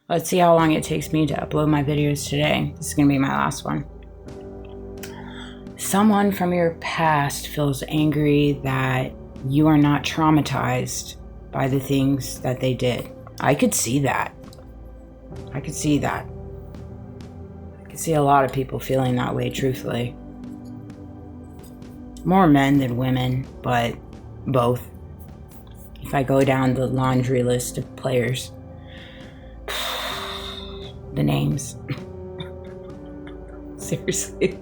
Let's see how long it takes me to upload my videos today. This is going to be my last one. Someone from your past feels angry that you are not traumatized by the things that they did. I could see that. I could see that. I could see a lot of people feeling that way, truthfully. More men than women, but both. If I go down the laundry list of players, the names. Seriously.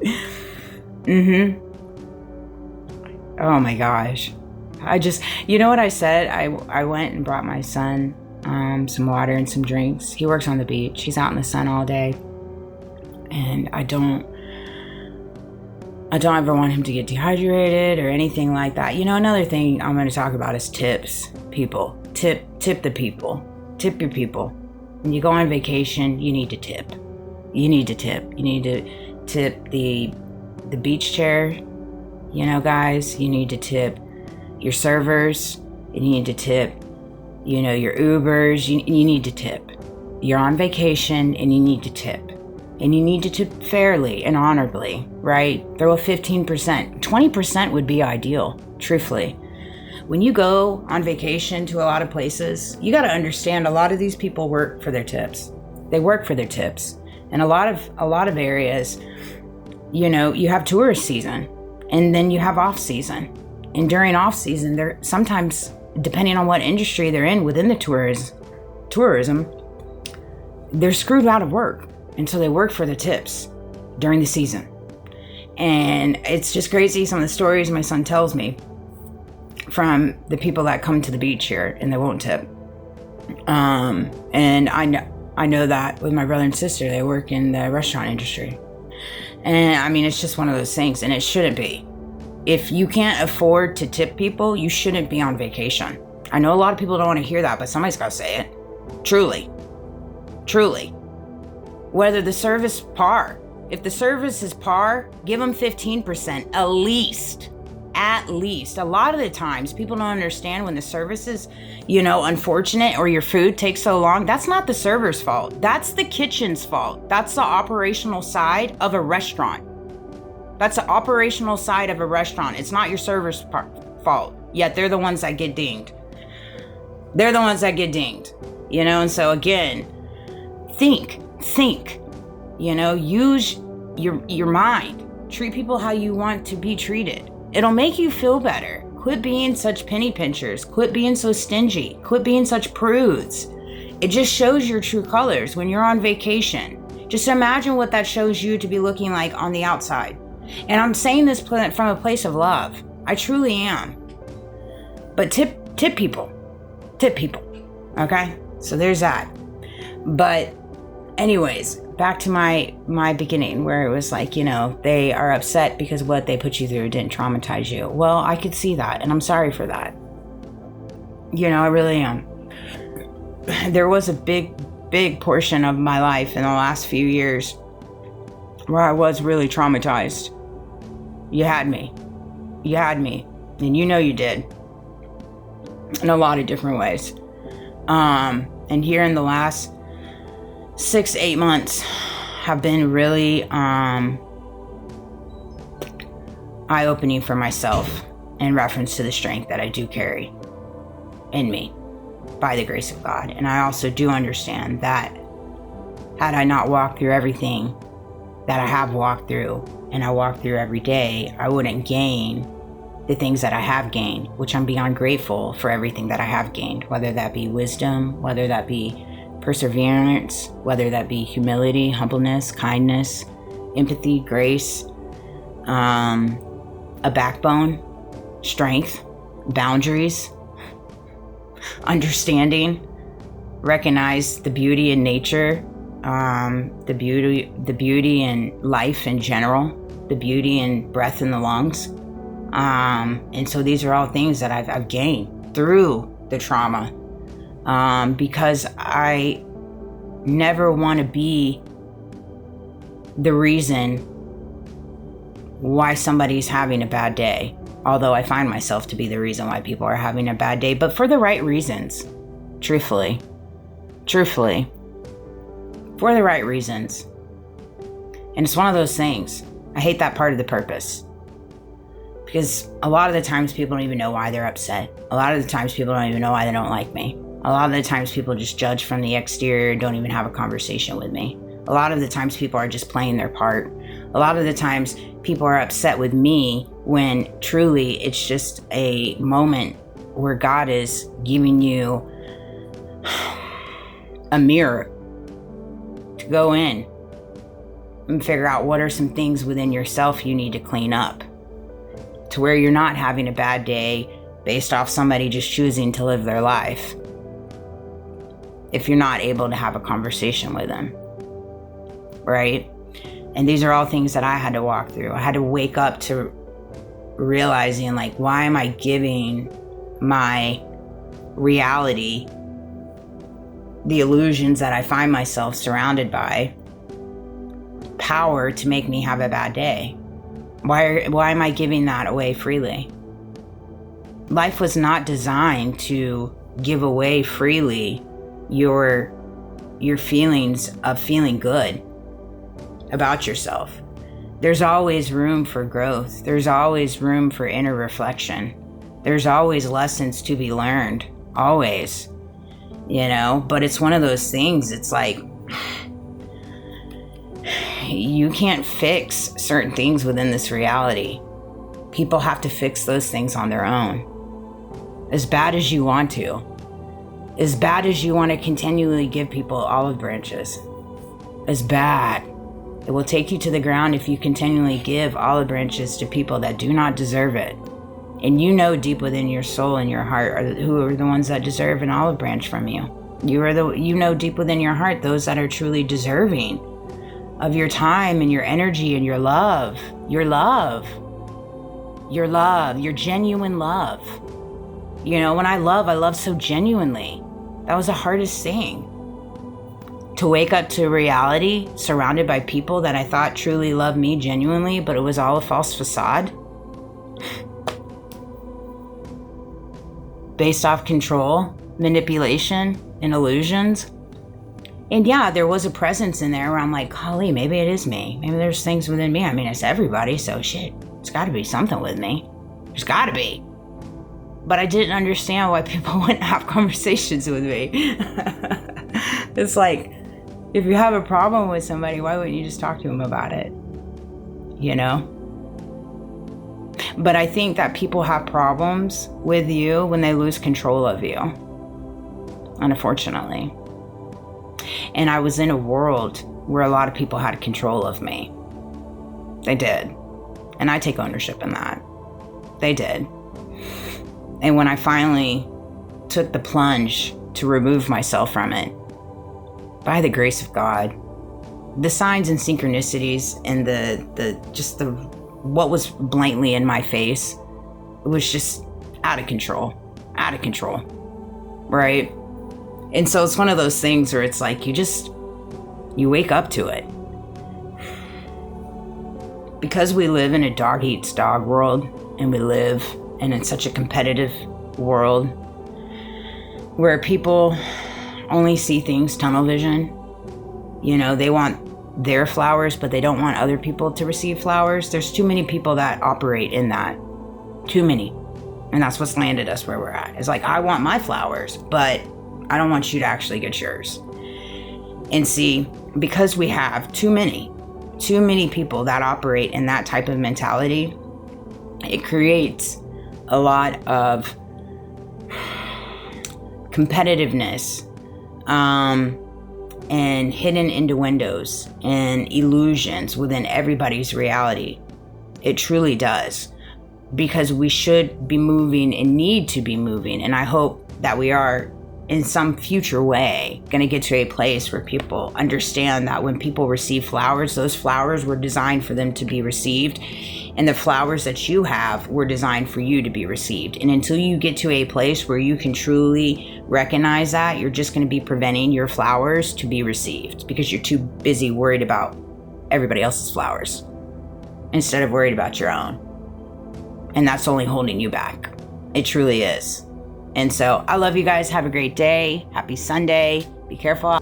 Oh my gosh. You know what I said? I went and brought my son some water and some drinks. He works on the beach. He's out in the sun all day. And I don't ever want him to get dehydrated or anything like that. You know, another thing I'm going to talk about is tips. People. Tip the people. Tip your people. When you go on vacation, you need to tip. You need to tip. You need to tip the beach chair. You know, guys, you need to tip your servers. You need to tip, you know, your Ubers. You need to tip. You're on vacation and you need to tip. And you need to tip fairly and honorably, right? Throw a 15%. 20% would be ideal, truthfully. When you go on vacation to a lot of places, you got to understand a lot of these people work for their tips. They work for their tips. And a lot of areas, you know, you have tourist season and then you have off season. And during off season, they're sometimes, depending on what industry they're in within the tourism, they're screwed out of work. And so they work for the tips during the season. And it's just crazy, some of the stories my son tells me from the people that come to the beach here and they won't tip. And I know that with my brother and sister, they work in the restaurant industry. And I mean, it's just one of those things, and it shouldn't be. If you can't afford to tip people, you shouldn't be on vacation. I know a lot of people don't want to hear that, but somebody's got to say it. Truly. Whether the service par. If the service is par, give them 15% at least. At least. A lot of the times, people don't understand when the service is, you know, unfortunate or your food takes so long. That's not the server's fault. That's the kitchen's fault. That's the operational side of a restaurant. That's the operational side of a restaurant. It's not your server's fault. Yet they're the ones that get dinged. They're the ones that get dinged. You know, and so again, think, you know, use your mind. Treat people how you want to be treated. It'll make you feel better. Quit being such penny pinchers. Quit being so stingy. Quit being such prudes. It just shows your true colors when you're on vacation. Just imagine what that shows you to be looking like on the outside. And I'm saying this from a place of love. I truly am. But tip people. Tip people. Okay? So there's that. But anyways, back to my beginning where it was like, you know, they are upset because what they put you through didn't traumatize you. Well, I could see that, and I'm sorry for that. You know, I really am. There was a big portion of my life in the last few years where I was really traumatized. You had me, and you know you did, in a lot of different ways. And here in the last 6-8 months have been really eye-opening for myself in reference to the strength that I do carry in me by the grace of God. And I also do understand that had I not walked through everything that I have walked through and I walk through every day, I wouldn't gain the things that I have gained, which I'm beyond grateful for everything that I have gained, whether that be wisdom, whether that be perseverance, whether that be humility, humbleness, kindness, empathy, grace, a backbone, strength, boundaries, understanding, recognize the beauty in nature, the beauty in life in general, the beauty in breath in the lungs. And so these are all things that I've gained through the trauma. Because I never want to be the reason why somebody's having a bad day. Although I find myself to be the reason why people are having a bad day, but for the right reasons. Truthfully. for the right reasons. And it's one of those things. I hate that part of the purpose. Because a lot of the times people don't even know why they're upset. A lot of the times people don't even know why they don't like me. A lot of the times people just judge from the exterior and don't even have a conversation with me. A lot of the times people are just playing their part. A lot of the times people are upset with me when truly it's just a moment where God is giving you a mirror to go in and figure out what are some things within yourself you need to clean up, to where you're not having a bad day based off somebody just choosing to live their life if you're not able to have a conversation with them, right? And these are all things that I had to walk through. I had to wake up to realizing, like, why am I giving my reality, the illusions that I find myself surrounded by, power to make me have a bad day? Why am I giving that away freely? Life was not designed to give away freely your feelings of feeling good about yourself. There's always room for growth. There's always room for inner reflection. There's always lessons to be learned. Always. But it's one of those things, it's like, you can't fix certain things within this reality. People have to fix those things on their own. As bad as you want to. As bad as you want to continually give people olive branches. As bad. It will take you to the ground if you continually give olive branches to people that do not deserve it. And deep within your soul and your heart who are the ones that deserve an olive branch from you. You know deep within your heart those that are truly deserving of your time and your energy and your love. Your genuine love. When I love so genuinely. That was the hardest thing. To wake up to reality surrounded by people that I thought truly loved me genuinely, but it was all a false facade. Based off control, manipulation, and illusions. And yeah, there was a presence in there where I'm like, golly, maybe it is me. Maybe there's things within me. I mean, it's everybody, so shit. It's got to be something with me. There's got to be. But I didn't understand why people wouldn't have conversations with me. It's like, if you have a problem with somebody, why wouldn't you just talk to them about it? But I think that people have problems with you when they lose control of you. Unfortunately. And I was in a world where a lot of people had control of me. They did. And I take ownership in that. They did. And when I finally took the plunge to remove myself from it, by the grace of God, the signs and synchronicities and the what was blatantly in my face, it was just out of control, right? And so it's one of those things where it's like, you wake up to it. Because we live in a dog eats dog world, and we live in such a competitive world where people only see things tunnel vision. They want their flowers, but they don't want other people to receive flowers. There's too many people that operate in that. Too many. And that's what's landed us where we're at. It's like, I want my flowers, but I don't want you to actually get yours. And see, because we have too many people that operate in that type of mentality, it creates a lot of competitiveness, and hidden innuendos and illusions within everybody's reality. It truly does. Because we should be moving and need to be moving. And I hope that we are, in some future way, going to get to a place where people understand that when people receive flowers, those flowers were designed for them to be received. And the flowers that you have were designed for you to be received. And until you get to a place where you can truly recognize that, you're just going to be preventing your flowers to be received because you're too busy worried about everybody else's flowers instead of worried about your own. And that's only holding you back. It truly is. And so I love you guys. Have a great day. Happy Sunday. Be careful.